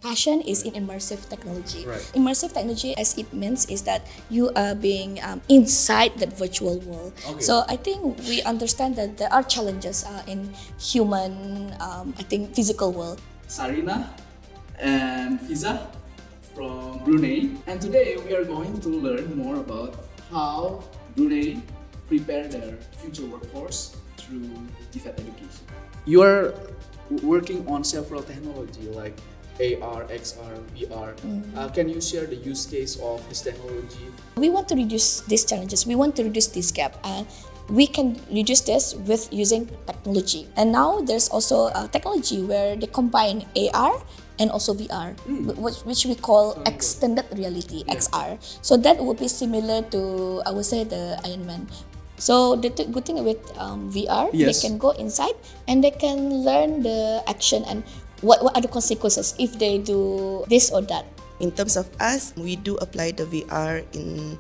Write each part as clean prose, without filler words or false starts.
passion is in immersive technology. Right. Immersive technology, as it means, is that you are being inside that virtual world. Okay. So I think we understand that there are challenges in human, physical world. Sarinah and Fiza from Brunei, and today we are going to learn more about how Brunei prepare their future workforce through TVET education. You are working on several technology like ARVRXR, VR. Can you share the use case of this technology? We want to reduce these challenges. We want to reduce this gap, and we can reduce this with using technology. And now there's also a technology where they combine AR and also VR, which we call extended reality, XR. So that would be similar to, I would say, the Iron Man. So the good thing with VR, Yes. they can go inside and they can learn the action and what are the consequences if they do this or that. In terms of us, we do apply the VR in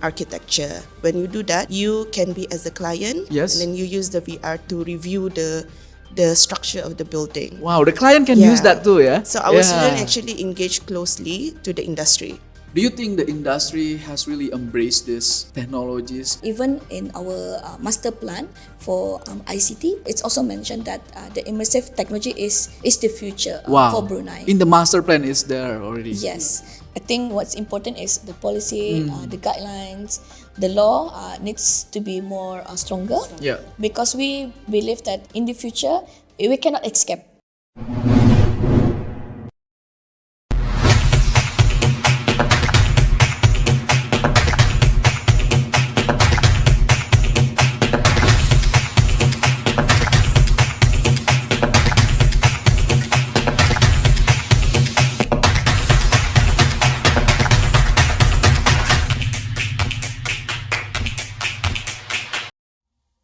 architecture. When you do that, you can be as a client, Yes. and then you use the VR to review the structure of the building. Wow, the client can Yeah. use that too, yeah? So our students actually engage closely to the industry. Do you think the industry has really embraced these technologies? Even in our master plan for ICT, it's also mentioned that the immersive technology is the future Wow. for Brunei. In the master plan is there already. Yes, I think what's important is the policy, the guidelines, the law needs to be more stronger. Yeah. Because we believe that in the future we cannot escape.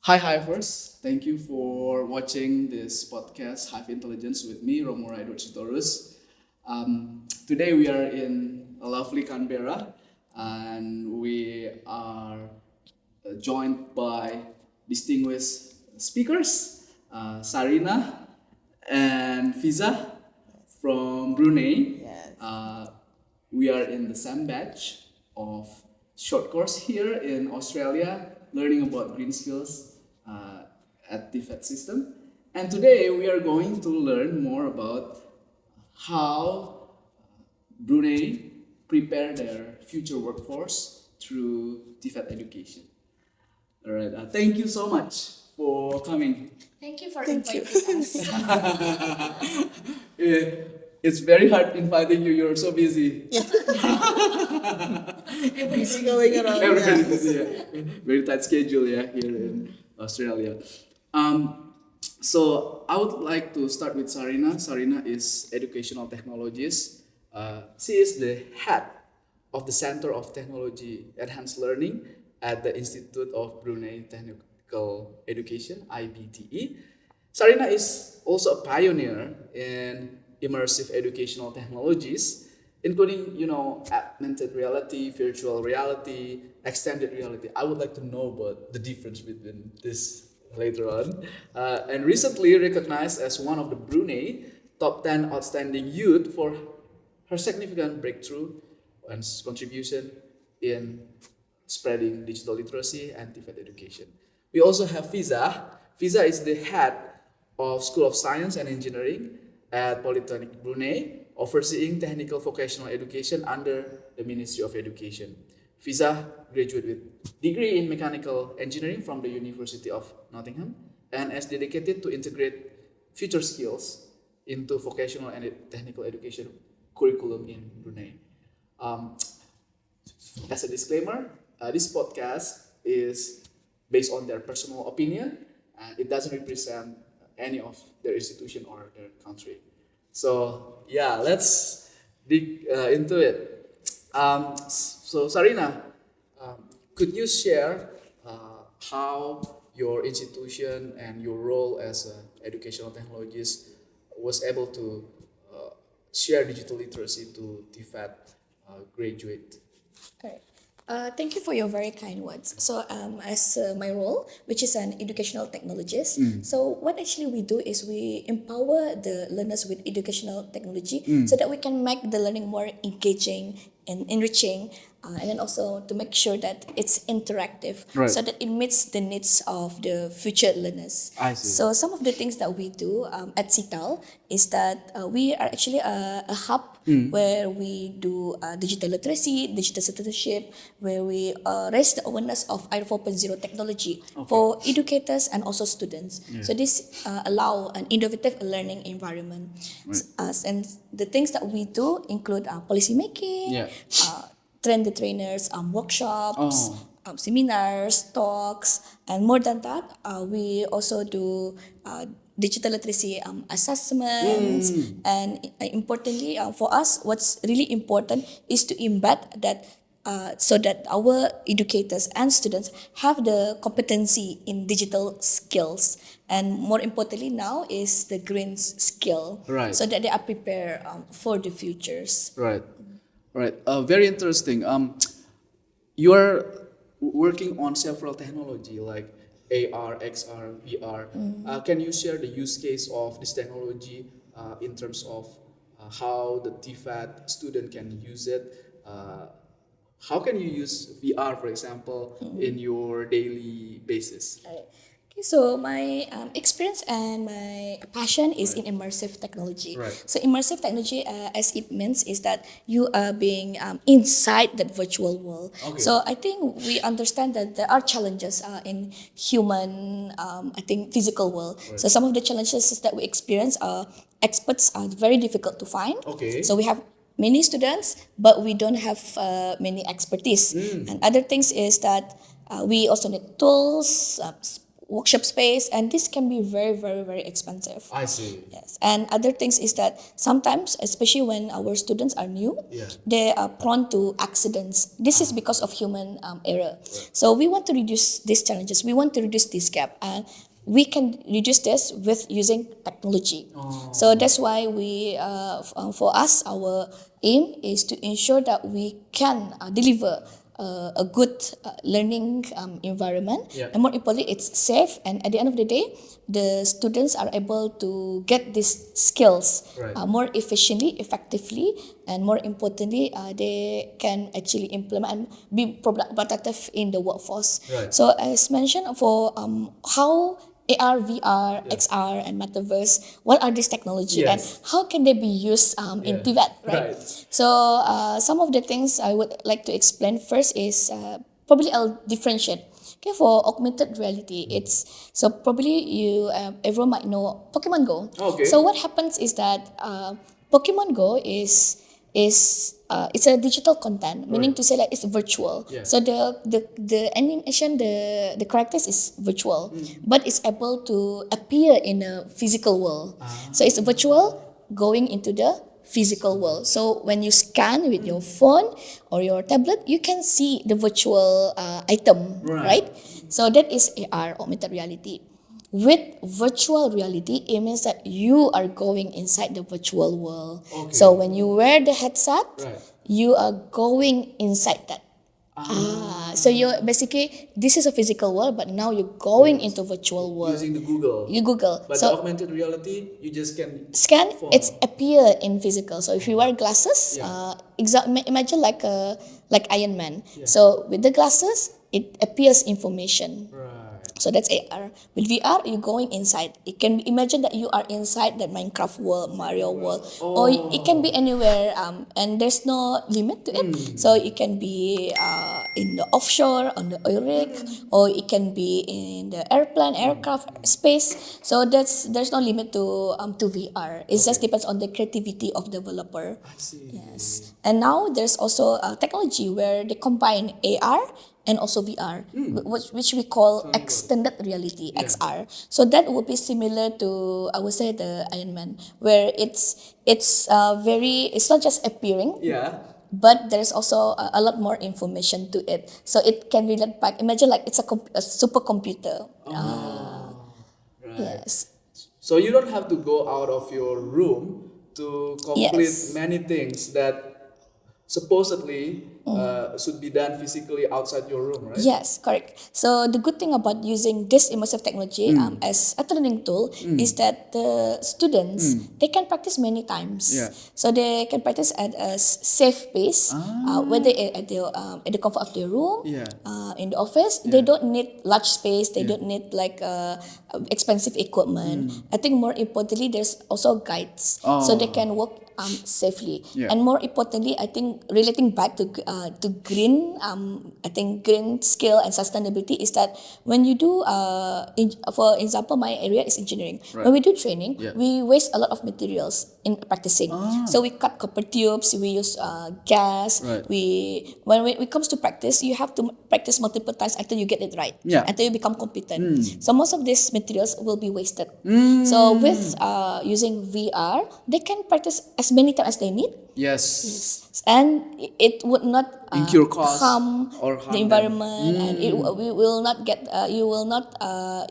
Hi Hivers, thank you for watching this podcast Hive Intelligence with me, Romorai Dorsitorus. Today we are in a lovely Canberra and we are joined by distinguished speakers, Sarinah and Fiza from Brunei. Yes. We are in the same batch of short course here in Australia, learning about green skills at TVET system. And today we are going to learn more about how Brunei prepare their future workforce through TVET education. All right, thank you so much for coming. Thank you for Thank inviting us. It's very hard inviting you. You're so busy. Everybody's Going around. Everybody's busy. Yeah. Very tight schedule. Yeah, here in Australia. So I would like to start with Sarinah. Sarinah is educational technologist. She is the head of the Center of Technology Enhanced Learning at the Institute of Brunei Technical Education (IBTE). Sarinah is also a pioneer in immersive educational technologies, including, augmented reality, virtual reality, extended reality. I would like to know about the difference between this later on. And recently recognized as one of the Brunei top 10 outstanding youth for her significant breakthrough and contribution in spreading digital literacy and TVET education. We also have Fiza. Fiza is the head of School of Science and Engineering at Politeknik Brunei, overseeing technical vocational education under the Ministry of Education. Fiza graduated with degree in mechanical engineering from the University of Nottingham and is dedicated to integrate future skills into vocational and technical education curriculum in Brunei. As a disclaimer, this podcast is based on their personal opinion and it doesn't represent any of their institution or their country. So yeah, let's dig into it. So Sarinah, could you share how your institution and your role as an educational technologist was able to share digital literacy to TVET graduate? Okay. Thank you for your very kind words. So, as my role, which is an educational technologist, so what actually we do is we empower the learners with educational technology so that we can make the learning more engaging and enriching, and then also to make sure that it's interactive, Right. so that it meets the needs of the future learners. I see. So, some of the things that we do at CITAL is that we are actually a hub where we do digital literacy, digital citizenship, where we raise the awareness of IR 4.0 technology for educators and also students. So this allow an innovative learning environment. And the things that we do include policy making, Yeah. train the trainers, workshops, Oh. seminars, talks, and more than that, we also do digital literacy assessments. And importantly, for us, what's really important is to embed that. So that our educators and students have the competency in digital skills, and more importantly now is the green skill, Right. so that they are prepared for the futures. Right. Right. Very interesting. You are working on several technology like AR, XR, VR. Can you share the use case of this technology in terms of how the TVET student can use it? How can you use VR, for example, in your daily basis? Right. Okay, so my experience and my passion is in immersive technology. Right. So immersive technology, as it means, is that you are being inside that virtual world. Okay. So I think we understand that there are challenges in human, I think, physical world. Right. So some of the challenges that we experience are experts are very difficult to find. Okay. So we have many students, but we don't have many expertise. And other things is that we also need tools, workshop space, and this can be very, very, very expensive. I see. Yes, and other things is that sometimes, especially when our students are new, Yeah. they are prone to accidents. This is because of human error. So we want to reduce these challenges. We want to reduce this gap, and we can reduce this with using technology. So that's why we, for us, our aim is to ensure that we can deliver a good learning environment, Yeah. and more importantly, it's safe. And at the end of the day, the students are able to get these skills Right. more efficiently, effectively, and more importantly, they can actually implement and be productive in the workforce. Right. So as mentioned, for how AR, VR, XR, and Metaverse, what are these technology, and Yes. how can they be used in Yeah. TVET, right? Right. So some of the things I would like to explain first is probably I'll differentiate. Okay, for augmented reality, it's so probably you everyone might know Pokemon Go. Okay. So what happens is that Pokemon Go is it's a digital content, meaning Right. to say that it's virtual. Yeah. So the animation, the characters is virtual, but it's able to appear in a physical world. So it's virtual going into the physical world. So when you scan with your phone or your tablet, you can see the virtual item, Right. right? So that is AR, augmented reality. With virtual reality, it means that you are going inside the virtual world. Okay. So when you wear the headset, Right. you are going inside that. So you basically, this is a physical world, but now you're going into virtual world. Using the Google. You Google. But So the augmented reality, you just can scan, phone. it's appear in physical. So if you wear glasses, Yeah. imagine like Iron Man. Yeah. So with the glasses, it appears information. Right. So that's AR. With VR, you're going inside. It can imagine that you are inside that Minecraft world, Mario world, or it can be anywhere, and there's no limit to it. So it can be in the offshore, on the oil rig, or it can be in the airplane, aircraft, space. So there's no limit to VR. It just depends on the creativity of developer. I see. Yes. And now there's also technology where they combine AR and also VR, which we call extended reality, XR. So that would be similar to, I would say, the Iron Man, where it's it's not just appearing, Yeah. but there's also a lot more information to it. So it can relate back. Imagine like it's a supercomputer. Right. Yes. So you don't have to go out of your room to complete Yes. many things that supposedly should be done physically outside your room, right? Yes, correct. So the good thing about using this immersive technology as a learning tool is that the students they can practice many times. Yeah. So they can practice at a safe pace, whether at the comfort of their room, Yeah. in the office. They don't need large space. They don't need like expensive equipment. I think more importantly, there's also guides, so they can work safely. Yeah. And more importantly, I think relating back to green, I think green skill and sustainability is that when you do, for example, my area is engineering. Right. When we do training, Yeah. we waste a lot of materials in practicing. So we cut copper tubes, we use gas. Right. When it comes to practice, you have to practice multiple times until you get it right. Yeah. Until you become competent. So most of these materials will be wasted. So with using VR, they can practice as many times as they need, Yes. and it would not Incur cost harm or harm the environment, and we will not get you will not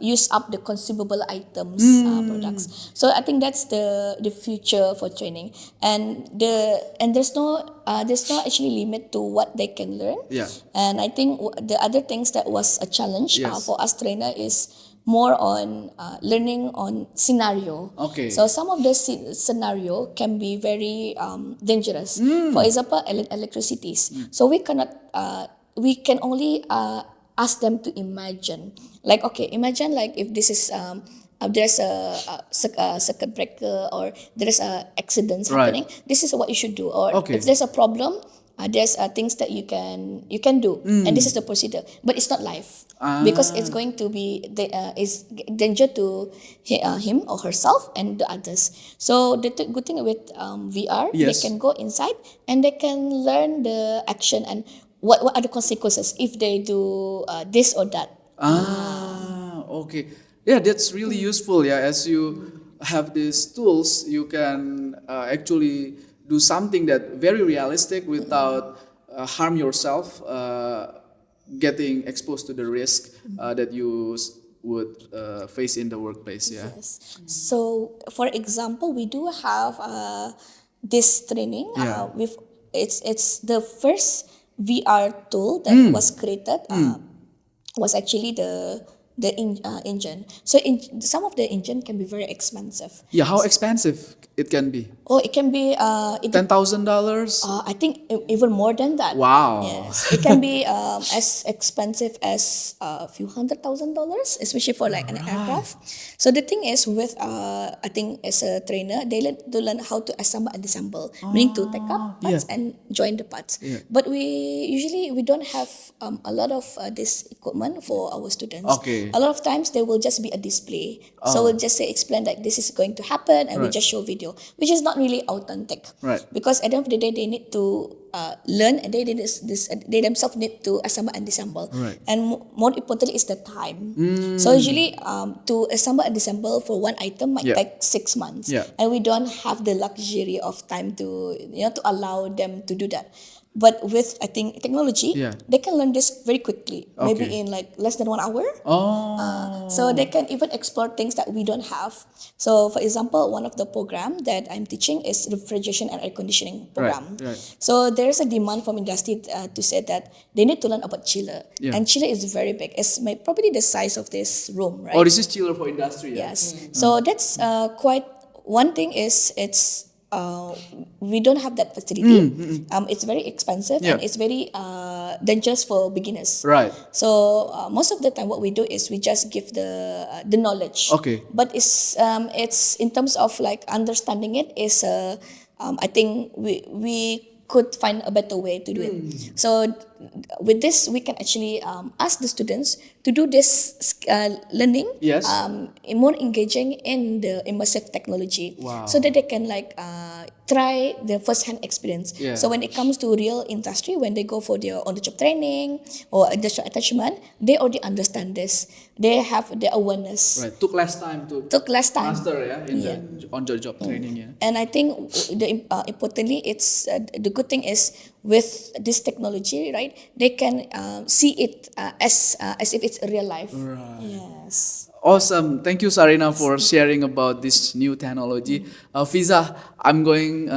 use up the consumable items products. So I think that's the future for training, and there's no actually limit to what they can learn. Yeah. And I think the other things that was a challenge Yes. for us trainer is more on learning on scenario. Okay. So some of the scenario can be very dangerous. For example, electricities. So we cannot. We can only ask them to imagine. Like, okay, imagine like if this is there's a circuit breaker, or there's a accidents Right. happening. This is what you should do. Or Okay. if there's a problem, there's things that you can do, and this is the procedure, but it's not live, because it's going to be is danger to him or herself and the others. So the good thing with VR, Yes. they can go inside and they can learn the action and what are the consequences if they do this or that. Okay. Yeah, that's really useful. Yeah, as you have these tools, you can actually do something that very realistic without harm yourself, getting exposed to the risk that you would face in the workplace. Yeah. Yes. So, for example, we do have this training. Yeah. With it's the first VR tool that was created. Was actually the engine. So some of the engine can be very expensive. Yeah. How expensive it can be? Oh, it can be $10,000. I think even more than that. Wow. Yes, it can be as expensive as a few $100,000, especially for like an aircraft. So the thing is with I think as a trainer, they learn how to assemble and disassemble, meaning to take up parts Yeah. and join the parts. Yeah. But we don't have a lot of this equipment for our students. Okay. A lot of times they will just be a display. So we'll just say explain that this is going to happen, and we Right. just show video, which is not really authentic. Right. Because at the end of the day, they need to learn, and they themselves need to assemble and disassemble. Right. And more importantly is the time. So usually to assemble and disassemble for one item might Yeah. take 6 months. Yeah. And we don't have the luxury of time to to allow them to do that. But with, I think, technology, Yeah. they can learn this very quickly, maybe Okay. in like less than 1 hour. Oh. So they can even explore things that we don't have. So for example, one of the program that I'm teaching is refrigeration and air conditioning program. Right. So there's a demand from industry to say that they need to learn about chiller. Yeah. And chiller is very big. It's probably the size of this room, right? Oh, this is chiller for industry. Yeah? Yes. So that's quite, one thing is it's we don't have that facility. It's very expensive, Yeah. and it's very dangerous for beginners. Right. So most of the time, what we do is we just give the knowledge. Okay. But it's in terms of like understanding it is I think we could find a better way to do it. So with this, we can actually ask the students to do this learning Yes. more engaging in the immersive technology. Wow. So that they can like try the first-hand experience. Yeah. So when it comes to real industry, when they go for their on-the-job training or industrial attachment, they already understand this. They have the awareness. Right. Took less time to Took less time. master, in the on-the-job training. Yeah. And I think importantly, it's the good thing is with this technology, right? They can see it as if it's real life. Right. Yes. Awesome. Thank you, Sarinah, for sharing about this new technology. Fiza, I'm going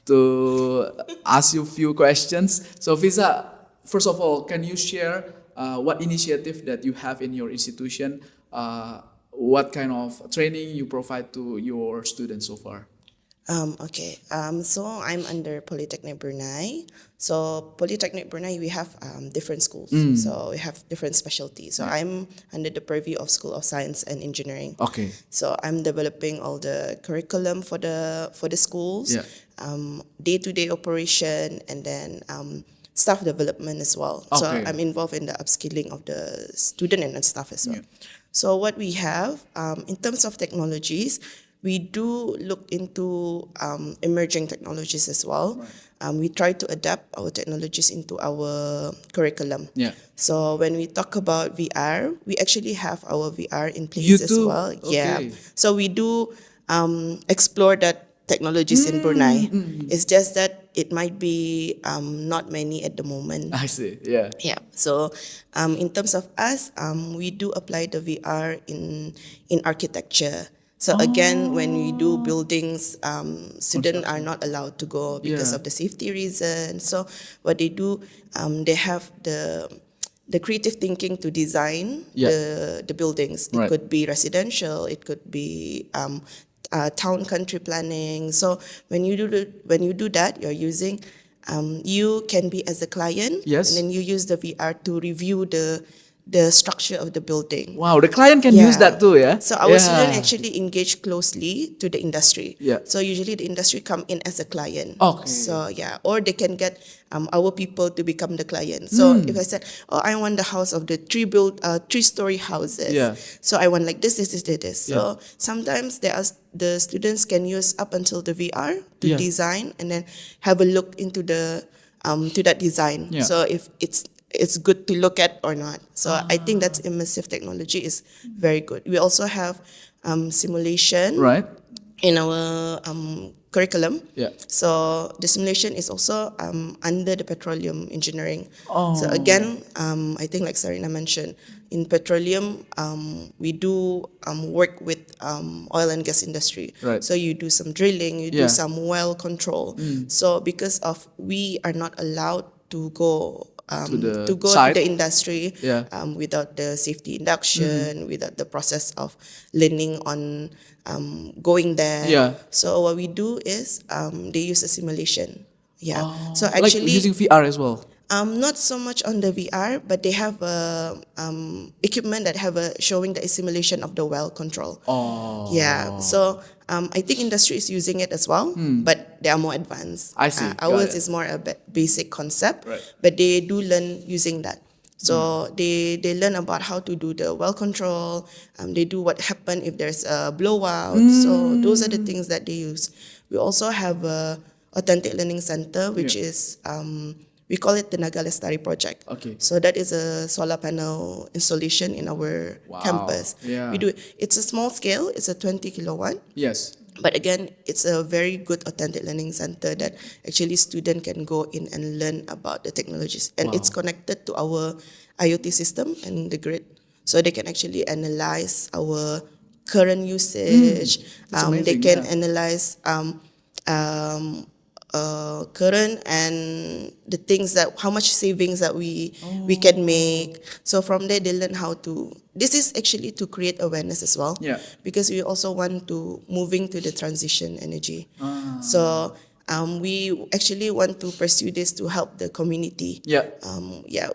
to ask you a few questions. So Fiza, first of all, can you share what initiative that you have in your institution? What kind of training you provide to your students so far? Okay. So I'm under Politeknik Brunei. So Politeknik Brunei, we have different schools. So we have different specialties. So I'm under the purview of School of Science and Engineering. Okay. So I'm developing all the curriculum for the schools, Yeah. day-to-day operation, and then staff development as well. So Okay. I'm involved in the upskilling of the student and the staff as well. Yeah. So what we have in terms of technologies, we do look into emerging technologies as well. We try to adapt our technologies into our curriculum. Yeah. So when we talk about VR, we actually have our VR in place You as do? well. Yeah. Okay. So we do explore that technologies in Brunei. It's just that it might be not many at the moment. I see. Yeah. Yeah. So, in terms of us, we do apply the VR in architecture. So again, when we do buildings, students are not allowed to go because Yeah. of the safety reasons. So what they do, they have the creative thinking to design Yeah. the buildings. It Right. could be residential. It could be town country planning. So when you do that, you're using you can be as a client, Yes. and then you use the VR to review the structure of the building. Wow, the client can use that too, yeah? So our Yeah. students actually engage closely to the industry. Yeah. So usually the industry come in as a client. Okay. So yeah, or they can get our people to become the client. So if I said, oh, I want the house of the three-story houses. Yeah. So I want like this. So Yeah. sometimes the students can use up until the VR to Yeah. design and then have a look into the to that design. Yeah. So if it's good to look at or not. So I think that's immersive technology is very good. We also have simulation Right? in our curriculum. Yeah. So the simulation is also under the petroleum engineering. Oh. So again, I think like Sarinah mentioned, in petroleum, we do work with oil and gas industry. Right. So you do some drilling, you Yeah. do some well control. So because of we are not allowed to go To the to site. the industry Yeah. without the safety induction, without the process of learning on going there. Yeah. So what we do is they use a simulation. Yeah. So Like actually, using VR as well. not so much on the VR, but they have equipment that have a showing the simulation of the well control. Oh. Yeah. So I think industry is using it as well, but they are more advanced. I see. Got Ours it. is more a basic concept, Right. but they do learn using that. So they learn about how to do the well control. They do what happen if there's a blowout. So those are the things that they use. We also have a authentic learning center, which Yeah. is we call it the Naga Lestari project. Okay. So that is a solar panel installation in our Wow. campus. Yeah. We do it's a small scale. It's a 20 kilowatt. Yes. But again, it's a very good authentic learning center that actually student can go in and learn about the technologies. And it's connected to our IoT system and the grid. So they can actually analyze our current usage. That's They amazing, can yeah. analyze current and the things that how much savings that we can make. So from there they learn how to. This is actually to create awareness as well. Yeah. Because we also want to moving to the transition energy. So we actually want to pursue this to help the community. Yeah.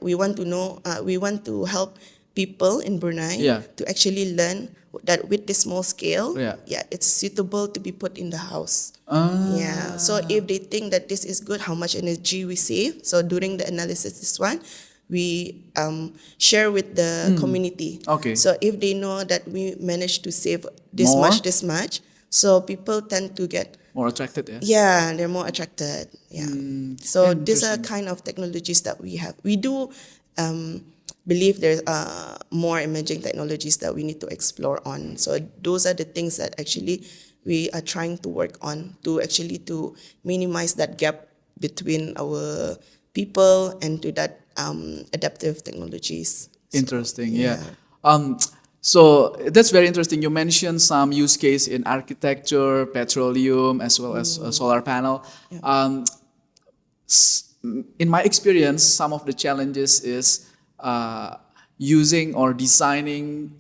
We want to know. We want to help people in Brunei Yeah. to actually learn that with the small scale, Yeah. it's suitable to be put in the house. Ah. Yeah. So if they think that this is good, how much energy we save. So during the analysis, this one, we share with the community. Okay. So if they know that we managed to save this More? much, so people tend to get. More attracted, yeah? Yeah, they're more attracted. Yeah. So these are interesting. kind of technologies that we have. We do believe there's more emerging technologies that we need to explore on. So those are the things that actually we are trying to work on to actually to minimize that gap between our people and to that adaptive technologies. So, Interesting, yeah. So that's very interesting. You mentioned some use case in architecture, petroleum, as well as solar panel. Um, in my experience, some of the challenges is using or designing,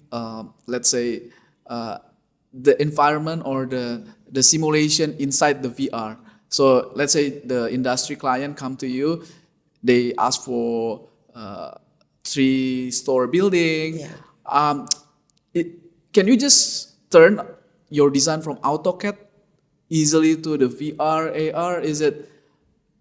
let's say, the environment or the simulation inside the VR. So let's say the industry client come to you, they ask for 3-story building. Yeah. Um, can you just turn your design from AutoCAD easily to the VR, AR?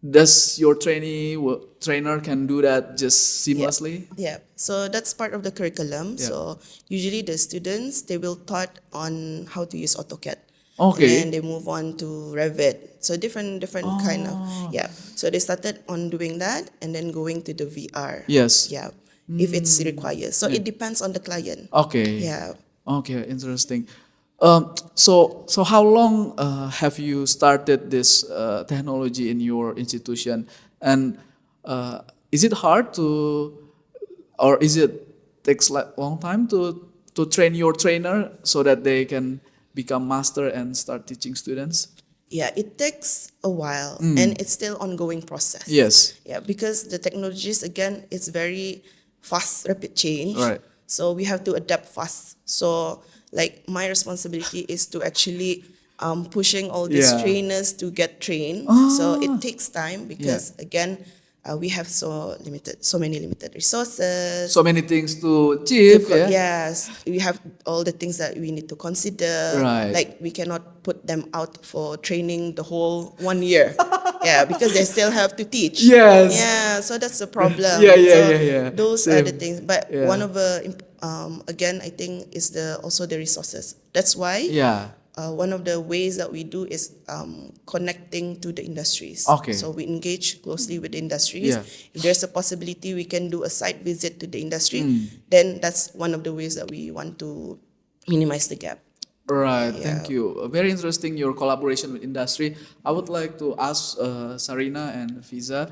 Does your trainer can do that just seamlessly? Yeah. So that's part of the curriculum. Yeah. So usually the students, they will taught on how to use AutoCAD. Okay. And then they move on to Revit. So different kind of, yeah. So they started on doing that and then going to the VR. Yes. Yeah. If it's required. So it depends on the client. Okay. Yeah. Okay, interesting. So how long have you started this technology in your institution, and is it hard to, or is it takes like long time to train your trainer so that they can become master and start teaching students? Yeah, it takes a while and it's still ongoing process. Yes. Yeah, because the technologies again it's very fast, rapid change. Right. So we have to adapt fast. So like my responsibility is to actually pushing all these Yeah. trainers to get trained. So it takes time because again we have so many limited resources. So many things to achieve. Yeah. Yes, we have all the things that we need to consider. Right. Like we cannot put them out for training the whole 1 year. Yeah, because they still have to teach. Yes. Yeah, so that's the problem. Yeah, So yeah. those are the Same. things. But Yeah. one of the again I think is also the resources. That's why Yeah. one of the ways that we do is connecting to the industries. Okay. So we engage closely with the industries. Yeah. If there's a possibility we can do a site visit to the industry, then that's one of the ways that we want to minimize the gap. Right, Yeah. thank you. Very interesting your collaboration with industry. I would like to ask Sarinah and Fiza,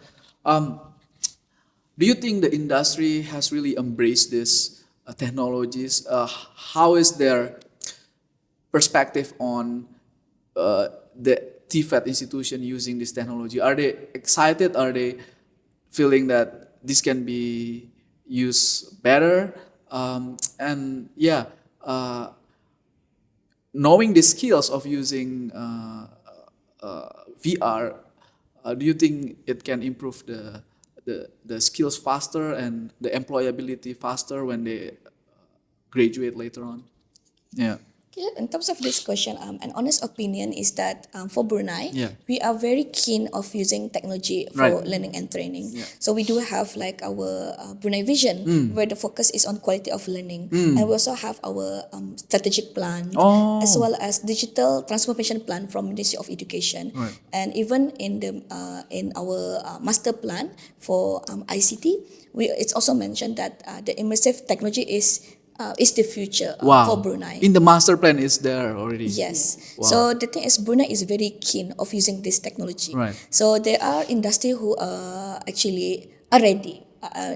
do you think the industry has really embraced these technologies? How is their perspective on the TVET institution using this technology? Are they excited? Are they feeling that this can be used better? And yeah, knowing the skills of using VR, do you think it can improve the skills faster and the employability faster when they graduate later on? Yeah. Okay, in terms of this question, an honest opinion is that for Brunei, Yeah. we are very keen of using technology for Right. learning and training. Yeah. So we do have like our Brunei vision, where the focus is on quality of learning, and we also have our strategic plan, Oh. as well as digital transformation plan from Ministry of Education, Right. and even in the in our master plan for ICT, it's also mentioned that the immersive technology is the future Wow. for Brunei. In the master plan is there already. Yes. Wow. So the thing is, Brunei is very keen of using this technology. Right. So there are industry who actually are ready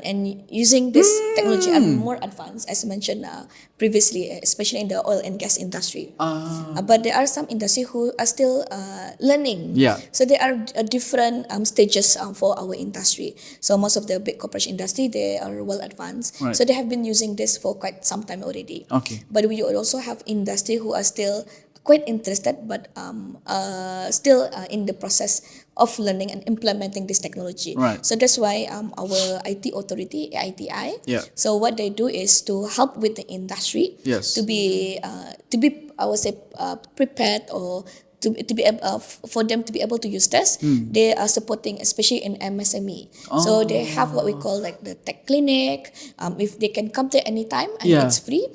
and using this technology are more advanced, as mentioned previously, especially in the oil and gas industry. But there are some industry who are still learning. Yeah. So there are different stages for our industry. So most of the big corporation industry, they are well advanced. Right. So they have been using this for quite some time already. Okay. But we also have industry who are still quite interested, but still in the process of learning and implementing this technology. Right. So that's why our IT authority, ITI. Yeah. So what they do is to help with the industry. Yes. To be I would say prepared, or to be for them to be able to use this. They are supporting, especially in MSME. So they have what we call like the tech clinic. If they can come there anytime and Yeah. it's free.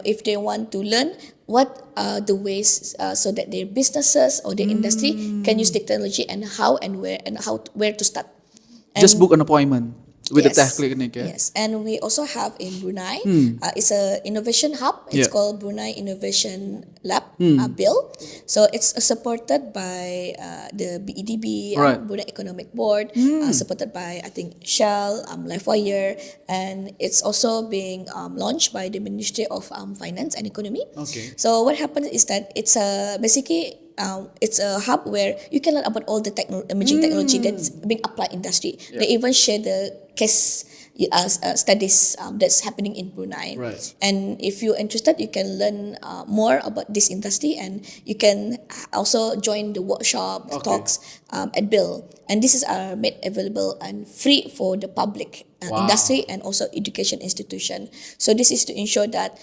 If they want to learn what are the ways so that their businesses or their industry can use technology, and how and where to start. Just book an appointment. with the Yes. tech clinic. Yeah. Yes, and we also have in Brunei, it's a innovation hub. It's Yeah. called Brunei Innovation Lab, Bill. So it's supported by the BEDB, Right. Brunei Economic Board, supported by I think Shell, LifeWire, and it's also being launched by the Ministry of Finance and Economy. Okay. So what happens is that it's a basically it's a hub where you can learn about all the emerging technology that's being applied industry. They even share the case studies that's happening in Brunei. Right. And if you're interested, you can learn more about this industry, and you can also join the workshop Okay. talks at Bill. And this is made available and free for the public Wow. industry and also education institution. So this is to ensure that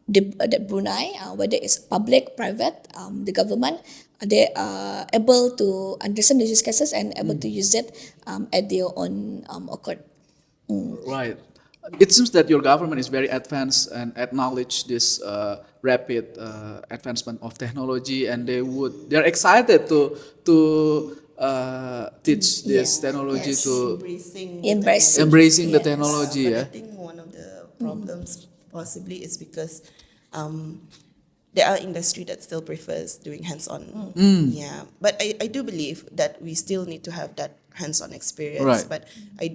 the Brunei, whether it's public, private, the government, they are able to understand the use cases and able to use it at their own accord. Right. It seems that your government is very advanced and acknowledge this rapid advancement of technology, and they're excited to teach this technology Yes. to embracing the Yes. technology. But I Yeah. think one of the problems possibly is because there are industry that still prefers doing hands-on. Yeah, but I do believe that we still need to have that hands-on experience. Right. But I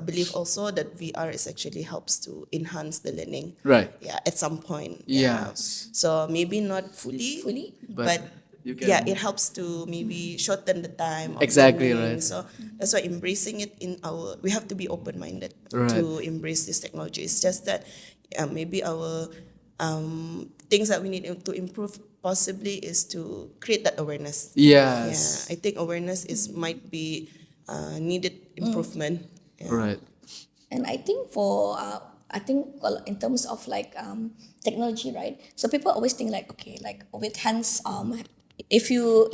believe also that VR is actually helps to enhance the learning. Right. Yeah, at some point. Yeah. Yes. So maybe not fully, But but you can- yeah, it helps to maybe shorten the time of Exactly, learning. right. So that's why embracing it we have to be open-minded Right. to embrace this technology. It's just that maybe our things that we need to improve possibly is to create that awareness. Yes. Yeah, I think awareness might be needed improvement. Yeah. Right. And I think in terms of like technology, right? So people always think like, okay, like with hands if you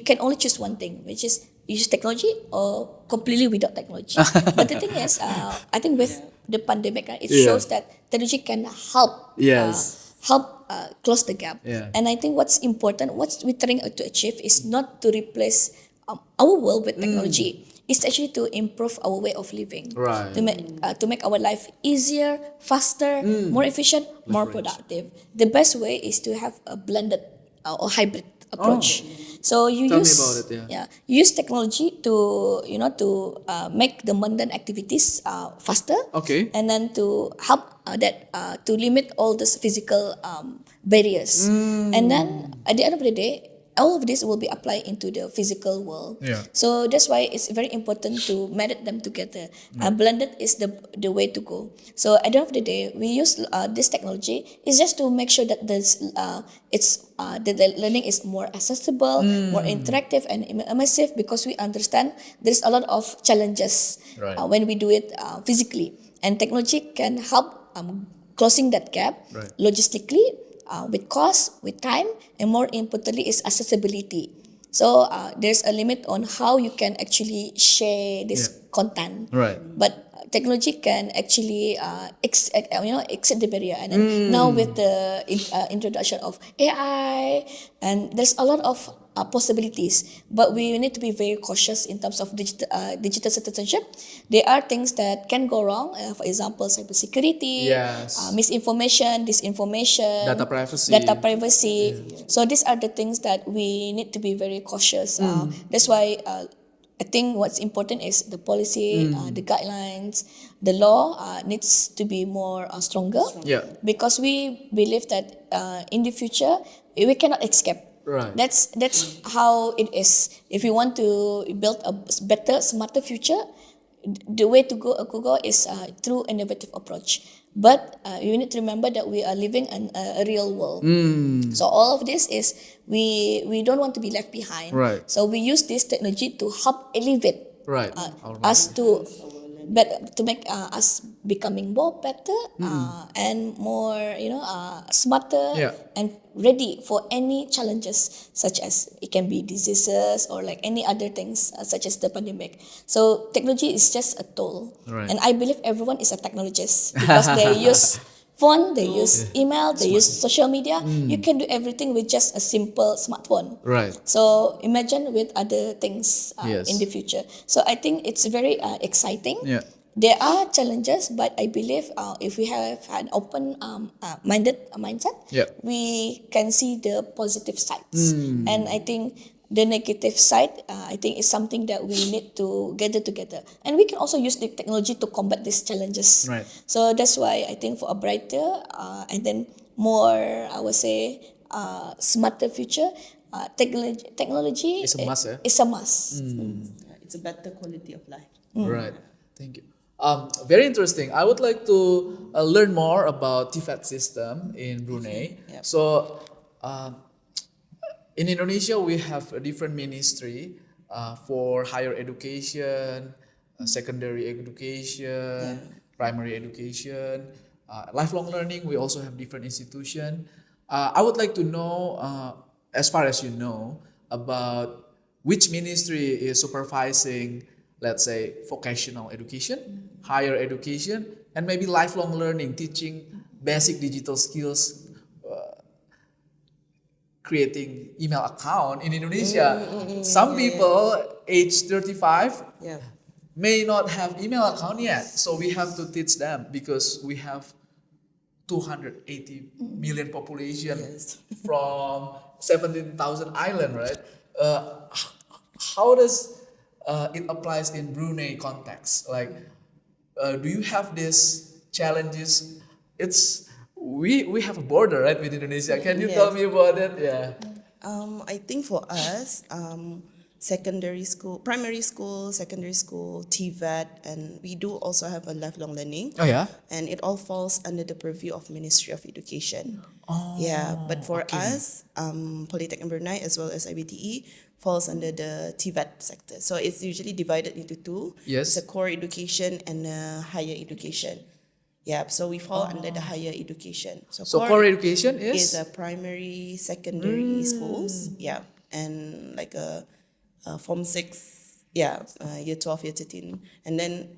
can only choose one thing, which is use technology or completely without technology. But the thing is, I think with the pandemic, it Yeah. shows that technology can help Yes. close the gap. Yeah. And I think what's important, what we're trying to achieve is not to replace our world with technology. It's actually to improve our way of living. Right. To make our life easier, faster, more efficient, more productive. The best way is to have a blended or hybrid approach. So you Tell me use about it, yeah. use technology to make the mundane activities faster. Okay. And then to help to limit all these physical barriers. And then at the end of the day, all of this will be applied into the physical world. Yeah. So that's why it's very important to manage them together. Blended is the way to go. So at the end of the day, we use this technology is just to make sure that the learning is more accessible, more interactive and immersive, because we understand there's a lot of challenges Right. when we do it physically, and technology can help closing that gap Right. logistically, with cost, with time, and more importantly is accessibility. So there's a limit on how you can actually share this content. Right. But technology can actually exceed the barrier. And then now with the introduction of AI, and there's a lot of possibilities, but we need to be very cautious in terms of digital citizenship. There are things that can go wrong, for example, cybersecurity, Yes. misinformation, disinformation, Data privacy. So these are the things that we need to be very cautious. That's why I think what's important is the policy, the guidelines, the law needs to be more stronger. Yeah. Because we believe that in the future we cannot escape. Right. That's how it is. If you want to build a better, smarter future, the way to go is through innovative approach. But you need to remember that we are living in a real world. So all of this is we don't want to be left behind. Right. So we use this technology to help elevate Right. us to make us becoming more better and more smarter Yeah. and ready for any challenges, such as it can be diseases or like any other things such as the pandemic. So technology is just a tool. Right. And I believe everyone is a technologist because they use phone, they use email, they use social media. You can do everything with just a simple smartphone. Right. So imagine with other things Yes. in the future. So I think it's very exciting. Yeah. There are challenges, but I believe if we have an open mindset, Yeah. we can see the positive sides. And I think the negative side, I think is something that we need to gather together. And we can also use the technology to combat these challenges. Right. So that's why I think for a brighter and then more, I would say, smarter future, technology It's a must, eh? is a must. Yeah, it's a better quality of life. Right. Thank you. Very interesting. I would like to learn more about TVET system in Brunei. Yep. So, in Indonesia, we have a different ministry for higher education, secondary education, primary education, lifelong learning. We also have different institution. I would like to know, as far as you know, about which ministry is supervising, let's say, vocational education, higher education, and maybe lifelong learning, teaching basic digital skills, creating email account in Indonesia. Some people age 35 Yeah. may not have email account yet, so we have to teach them because we have 280 million population Yes. from 17,000 island, right? How does it applies in Brunei context? Like, do you have these challenges? It's we have a border, right, with Indonesia. Can you tell Yes. me about it? Yeah. I think for us, secondary school, primary school, secondary school, TVET, and we do also have a lifelong learning. Oh yeah. And it all falls under the purview of Ministry of Education. Oh. Yeah, but for okay. us, Politeknik Brunei as well as IBTE falls under the TVET sector. So it's usually divided into two. Yes. It's a core education and a higher education. Yeah, so we fall under the higher education. So core education is is a primary, secondary schools. Yeah, and like a form 6, year 12, year 13. And then,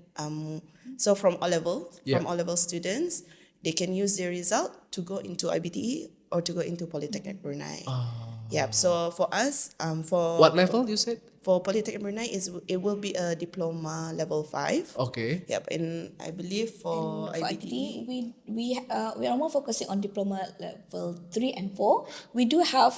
so from O level, Yeah. from O level students, they can use their result to go into IBTE or to go into Politeknik Brunei. Yeah, so for us, for what level you said? for Politeknik Brunei, it will be a diploma level 5. Okay. Yep, and I believe for For IBTE, IBTE, we are more focusing on diploma level 3 and 4. We do have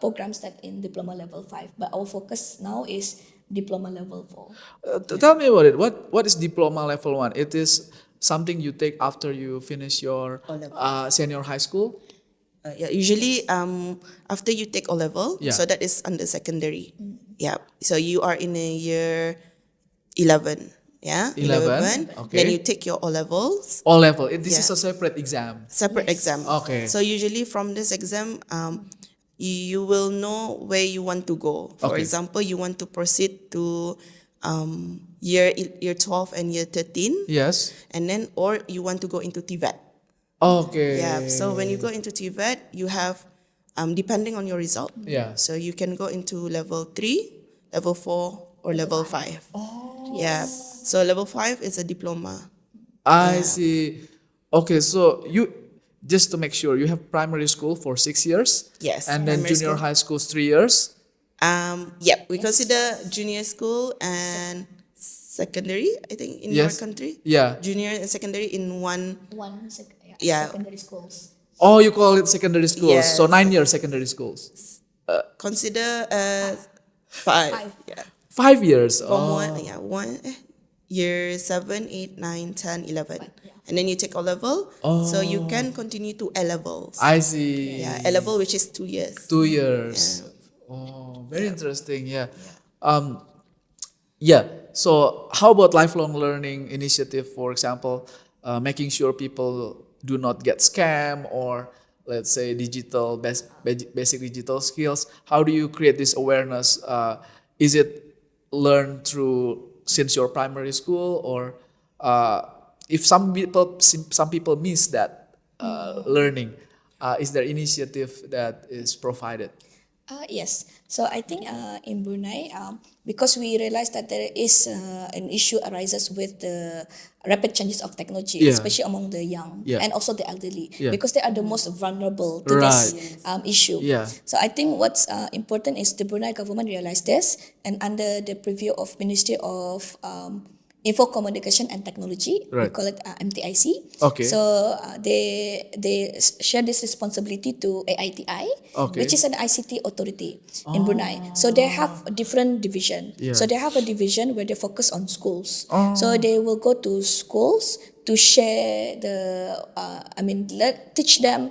programs that in diploma level 5, but our focus now is diploma level 4. Tell me about it. What is diploma level 1? It is something you take after you finish your O-level. senior high school. usually after you take O level, Yeah. so that is under secondary. Yeah, so you are in a year 11. Yeah, 11, okay. Then you take your O levels, O level. This is Yeah. a separate exam. separate exam. Okay. So usually from this exam, you will know where you want to go. For Okay. example, you want to proceed to year 12 and year 13, Yes. and then or you want to go into TVET. Okay. Yeah. So when you go into TVET, you have depending on your result. Yeah. So you can go into level 3, level 4, or level 5. Oh. Yeah. So level 5 is a diploma. I see. Okay, so you just to make sure you have primary school for 6 years. Yes, And then primary junior school. high school is 3 years. We consider junior school and secondary, I think, in your Yes. country. Yeah. Junior and secondary in one. Yeah, Yeah. secondary schools. Oh, you call it secondary schools. So Yes. 9 years secondary schools. Consider 5. 5. Yeah. 5 years. From Oh. year 7, 8, 9, 10, 11. Yeah. And then you take O level. So you can continue to A levels. I see. Yeah, A level, which is 2 years. 2 years. Oh, very interesting. Yeah. Yeah. So how about lifelong learning initiative, for example, making sure people do not get scam or let's say basic digital skills. How do you create this awareness? Is it learned through since your primary school or if some people miss that learning, is there initiative that is provided? Yes. So I think in Brunei, because we realized that there is an issue arises with the rapid changes of technology, Yeah. especially among the young Yeah. and also the elderly, Yeah. because they are the most vulnerable to Right. this issue. Yeah. So I think what's important is the Brunei government realized this, and under the purview of Ministry of Info Communication and Technology, we Right. call it MTIC. Okay. So share this responsibility to AITI, Okay. which is an ICT authority in Brunei. So they have a different division. Yeah. So they have a division where they focus on schools. Oh. So they will go to schools to share teach them.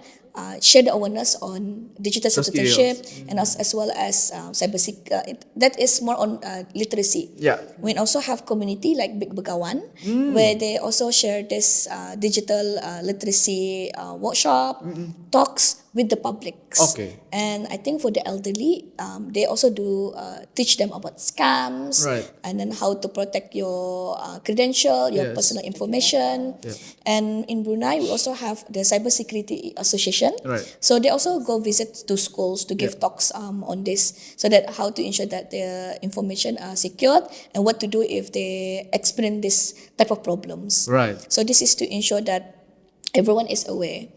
Share the awareness on digital The citizenship skills. and as well as that is more on literacy. Yeah. We also have community like Big Begawan, where they also share this digital literacy workshop, talks with the publics. Okay. And I think for the elderly, they also do teach them about scams, Right. and then how to protect your credential, your Yes. personal information. Yeah. And in Brunei, we also have the Cybersecurity Association. Right. So they also go visit to schools to give Yeah. talks on this, so that how to ensure that their information are secured and what to do if they experience this type of problems. Right. So this is to ensure that everyone is aware.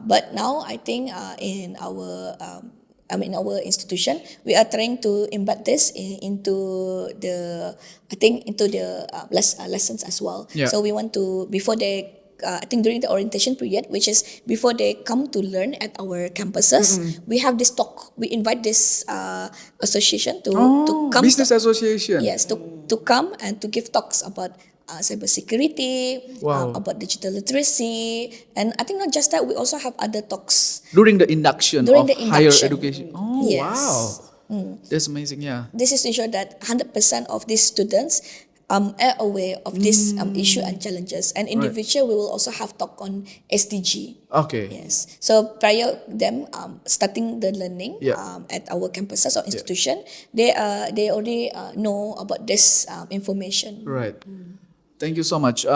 But now I think in our institution, we are trying to embed this into the lessons as well. Yeah. So we want to before they. I think during the orientation period, which is before they come to learn at our campuses, we have this talk. We invite this association to come. Business association. Yes, to come and to give talks about cybersecurity, Wow. about digital literacy, and I think not just that, we also have other talks. During the induction During of the higher induction. education. Oh, Yes. wow. That's amazing. Yeah. This is to ensure that 100% of these students are aware of this issue and challenges. And in the Right. future, we will also have talk on SDG. Okay. Yes. So prior them starting the learning Yeah. at our campuses or institution, they already know about this information. Right. Thank you so much.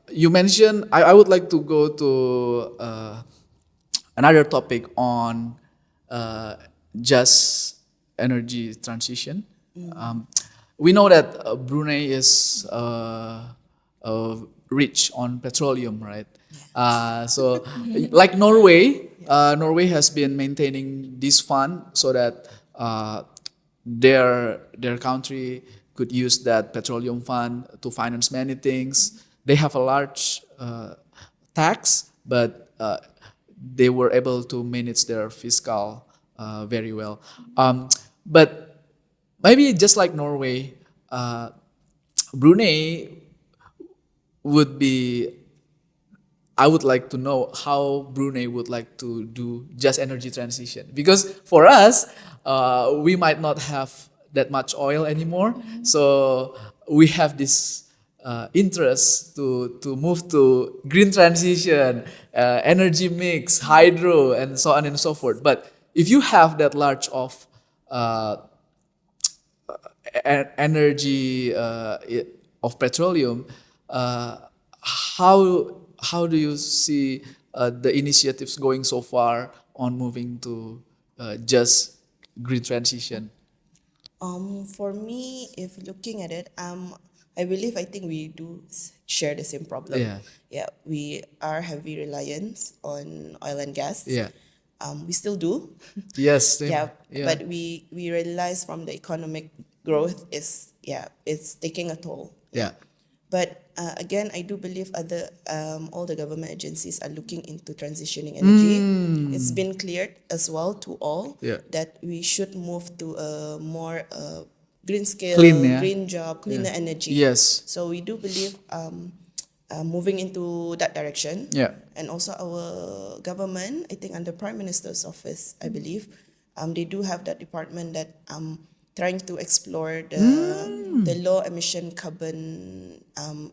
You mentioned I would like to go to another topic on just energy transition. We know that Brunei is rich on petroleum, right? So, like Norway, Norway has been maintaining this fund so that their country could use that petroleum fund to finance many things. They have a large tax, but they were able to manage their fiscal very well. But maybe just like Norway, Brunei would be. I would like to know how Brunei would like to do just energy transition, because for us, we might not have that much oil anymore, so we have this interest to move to green transition, energy mix, hydro, and so on and so forth. But if you have that large of energy of petroleum, how do you see the initiatives going so far on moving to just green transition? For me, if looking at it, I think we do share the same problem. Yeah. Yeah, we are heavy reliance on oil and gas. Yeah. We still do. Yes. same. Yeah, but we realize from the economic growth it's taking a toll. Yeah. But again, I do believe all the government agencies are looking into transitioning energy. It's been cleared as well to all that we should move to a more green scale, green job, cleaner energy. Yes. So we do believe moving into that direction. Yeah. And also our government, I think under Prime Minister's office, I believe, they do have that department that trying to explore the low emission carbon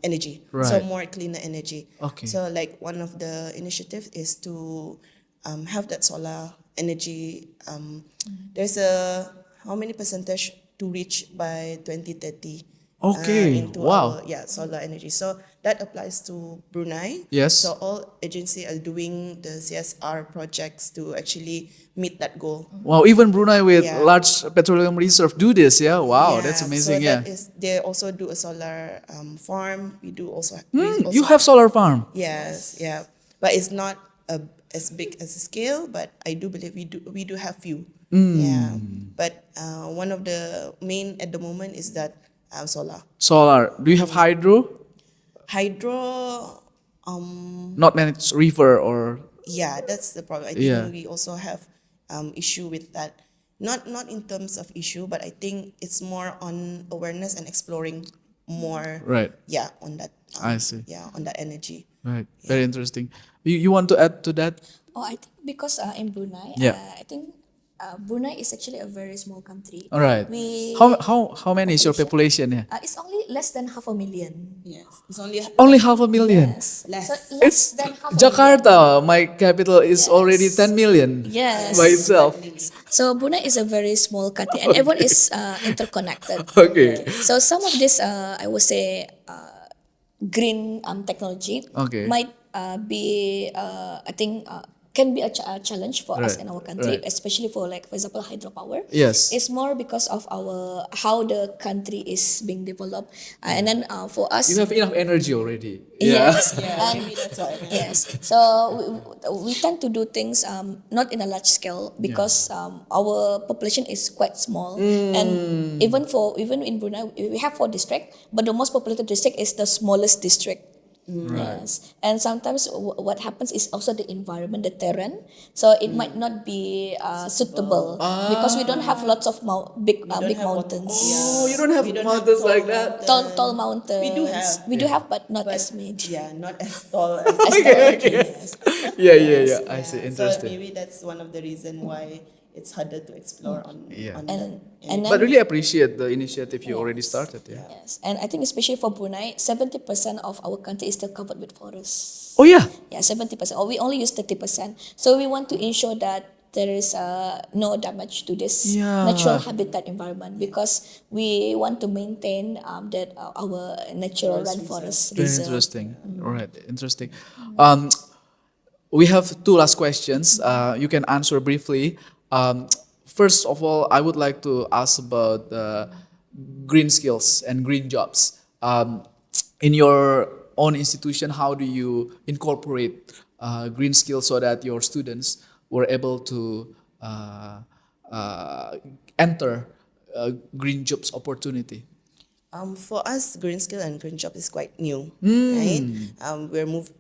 energy, so Right. more cleaner energy. Okay. So like one of the initiatives is to have that solar energy. There's a how many percentage to reach by 2030 Okay. into Wow. our solar energy. So that applies to Brunei. Yes. So all agencies are doing the CSR projects to actually meet that goal. Wow. Even Brunei with Yeah. large petroleum reserve do this. Yeah. Wow. That's amazing. So Yeah. that is, they also do a solar farm. We do also. You have solar farm. Yes, yeah, but it's not as big as a scale. But I do believe we do have few. Yeah, but one of the main at the moment is that solar. Solar. Do you have hydro? Hydro, Not managed river or yeah, that's the problem. I think Yeah. we also have issue with that. Not in terms of issue, but I think it's more on awareness and exploring more. Right. Yeah, on that. I see. Yeah, on that energy. Right. Very interesting. You want to add to that? Oh, I think because in Brunei, Yeah. I think Brunei is actually a very small country. All right. We How many is your population? Yeah. it's only less than 500,000. Yes, it's only Only 500,000. Yes. Less. So It's less than half a million. Jakarta, my capital, is already 10 million Yes. by itself. So Brunei is a very small country, and everyone is interconnected. Okay. So some of this, I would say, green technology Okay. might be, I think, can be a challenge for us Right, in our country, right. especially for, like, for example, hydropower. Yes. It's more because of our how the country is being developed, and then for us. You have enough energy already. Yeah. Yes. Yeah, maybe that's why. Yes. So we tend to do things not in a large scale because our population is quite small, and even in Brunei we have 4 districts, but the most populated district is the smallest district. Yes, and sometimes what happens is also the environment, the terrain. So it might not be suitable because we don't have lots of big have mountains. Oh, you don't have We don't mountains have like that. Tall mountains. We do have, but not as many. Yeah, not as tall as Yeah. I see. So Interesting. maybe that's one of the reason why it's harder to explore on. Yeah. On And that. and then But really appreciate the initiative you already started. Yeah. yes, and I think especially for Brunei, 70% of our country is still covered with forests. Oh yeah. Yeah, 70%. Or we only use 30%. So we want to ensure that there is no damage to this Yeah. natural habitat environment because we want to maintain that our natural rainforest Very reserve. interesting. All right. Interesting. We have 2 last questions. You can answer briefly. First of all, I would like to ask about green skills and green jobs. In your own institution, how do you incorporate green skills so that your students were able to enter green jobs opportunity? For us, green skill and green job is quite new, right?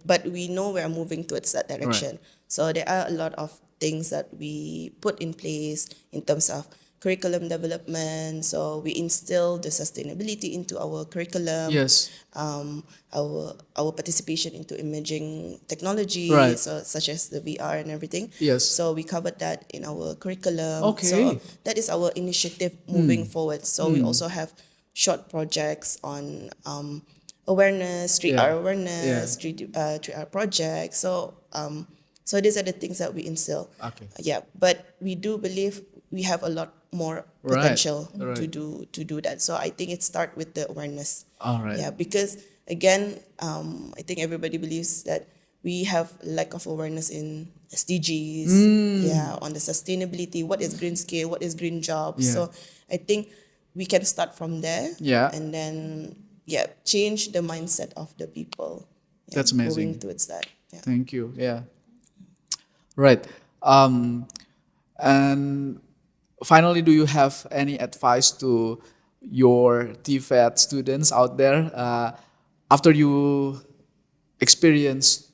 But we know we are moving towards that direction. So there are a lot of things that we put in place in terms of curriculum development. So we instill the sustainability into our curriculum. Yes. Our participation into imaging technology, Right. so such as the VR and everything. Yes. So we covered that in our curriculum. Okay. So that is our initiative moving forward. So we also have short projects on awareness, street Yeah. art awareness, street art projects. So these are the things that we instill. Okay. Yeah, but we do believe we have a lot more Right. potential Right. to do that. So I think it starts with the awareness. All right. Yeah, because again, I think everybody believes that we have lack of awareness in SDGs. Yeah, on the sustainability. What is green scale? What is green jobs? Yeah. So I think we can start from there. Yeah. And then change the mindset of the people. Yeah, That's amazing. Going towards that. Yeah. Thank you. Yeah. Right. And finally, do you have any advice to your TVET students out there after you experience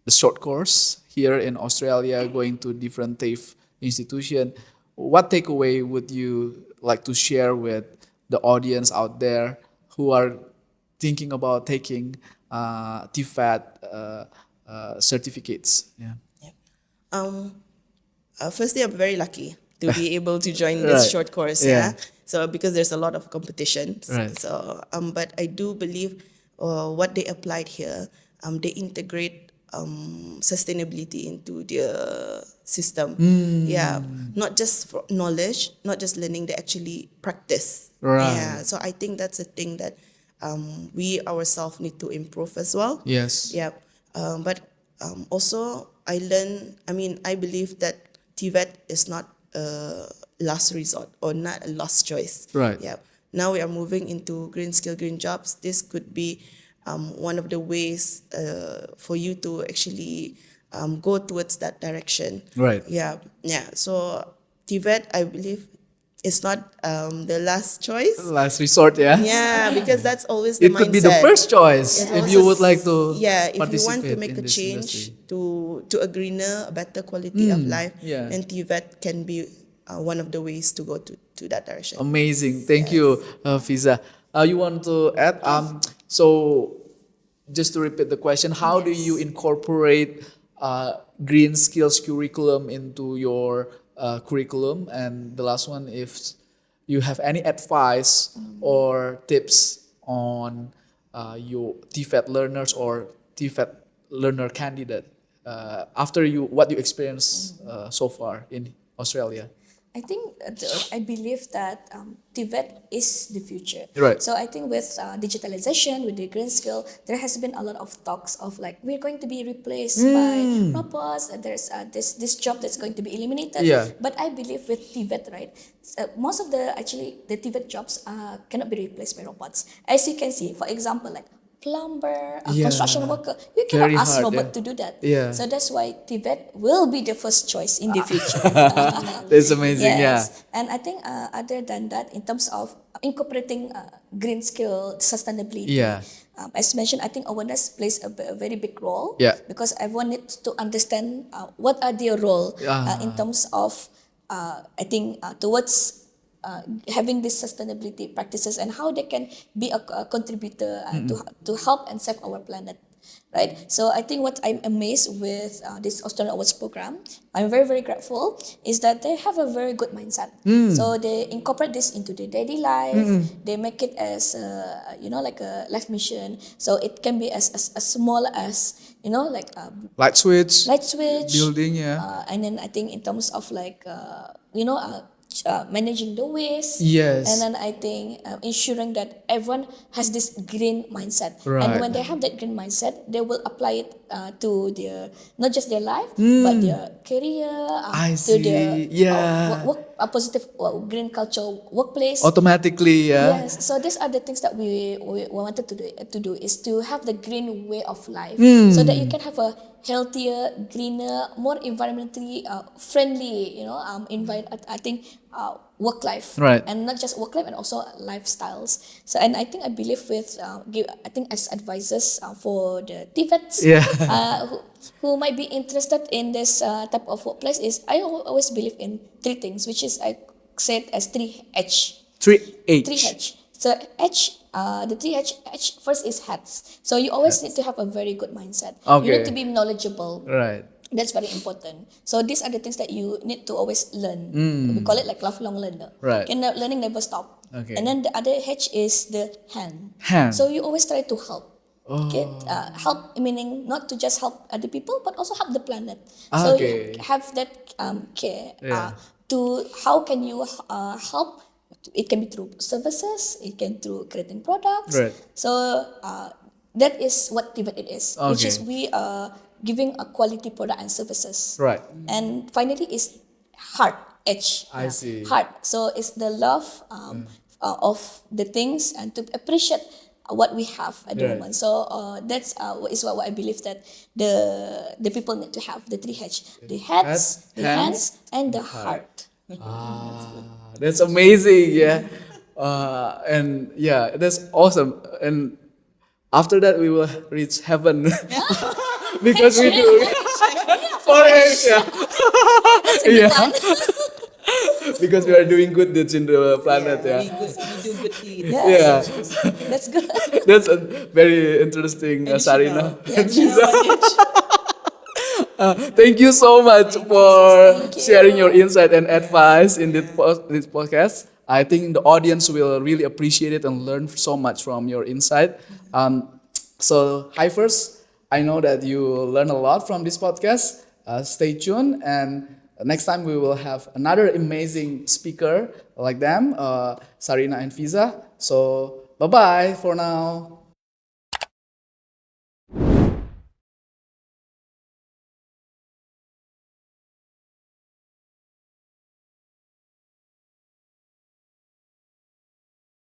the short course here in Australia, going to different TAFE institution? What takeaway would you like to share with the audience out there who are thinking about taking TVET certificates? Yeah. Firstly, I'm very lucky to be able to join this Right. short course. Yeah. Yeah. So because there's a lot of competition. Right. So but I do believe what they applied here, they integrate sustainability into their system. Yeah. Not just for knowledge, not just learning, they actually practice. Right. Yeah. So I think that's a thing that we ourselves need to improve as well. Yes. Yeah. But also, I believe that TVET is not a last resort or not a last choice. Right. Yeah. Now we are moving into green skill, green jobs. This could be one of the ways for you to actually go towards that direction. Right. Yeah. Yeah. So TVET, I believe, is not the last choice. Last resort, yeah. Yeah, because that's always the It mindset. could be the first choice It's if always you would like to if you want participate to make in a this change industry. to a greener, a better quality of life, yeah. then TVET can be one of the ways to go to that direction. Amazing. Thank you, Fiza. You want to add? So just to repeat the question, how do you incorporate green skills curriculum into your curriculum? And the last one, if you have any advice or tips on your TVET learners or TVET learner candidate after what you experienced so far in Australia? I think I believe that TVET is the future. Right. So I think with digitalization, with the green skill, there has been a lot of talks of like we're going to be replaced by robots. And there's this job that's going to be eliminated. Yeah. But I believe with TVET, right, most of the TVET jobs cannot be replaced by robots. As you can see, for example, like plumber, a construction worker, you cannot Very ask hard, robot yeah. to do that. Yeah. So that's why TVET will be the first choice in the future. That's amazing. Yes. And I think other than that, in terms of incorporating green skill sustainability, Yeah. as mentioned, I think awareness plays a very big role. Yeah. Because everyone needs to understand what are their role in terms of, I think, towards having these sustainability practices and how they can be a contributor to help and save our planet. Right, so I think what I'm amazed with this Australian Awards program, I'm very, very grateful, is that they have a very good mindset. So they incorporate this into their daily life. They make it as like a life mission. So it can be as small as like Light switch. building, yeah. and then I think in terms of like managing the waste. Yes. And then I think ensuring that everyone has this green mindset. Right. And when they have that green mindset, they will apply it to their, not just their life, but their career, I to see. their Yeah. a positive green culture workplace. Automatically, yeah. Yes, so these are the things that we wanted to do is to have the green way of life, so that you can have a healthier, greener, more environmentally friendly, I think work life, Right. and not just work life and also lifestyles. So, and I think I believe with I think as advisors for the TVETs, Yeah. who might be interested in this type of workplace is I always believe in three things, which is I said as 3H. 3H. 3H. So the 3H first is hats. So you always need to have a very good mindset. You Okay. need to be knowledgeable. Right. That's very important. So these are the things that you need to always learn. We call it like lifelong learner. Right. Learning never stop. Okay. And then the other H is the hand. Hand. So you always try to help. Okay, help meaning not to just help other people, but also help the planet. So Okay. you have that care Yeah. to how can you help. It can be through services. It can through creating products. Right. So that is what TVET it is, which is Okay. we are giving a quality product and services. Right. And finally is heart. H. I see. Heart. So it's the love of the things and to appreciate what we have at the Right. moment. So that's what I believe that the people need to have, the 3H: the heads, the hands, and the heart. That's amazing, yeah. And yeah, that's awesome. And after that, we will reach heaven because we do. Forex, yeah. That's a good one. Because we are doing good deeds in the planet, yeah. We do good deeds. Yes. Yeah. That's good. That's a very interesting, Sarinah. Thank you so much for Thank you. sharing your insight and advice in this podcast. I think the audience will really appreciate it and learn so much from your insight. So, Hivers, I know that you learn a lot from this podcast. Stay tuned, and next time we will have another amazing speaker like them, Sarinah and Fiza. So, Bye bye for now.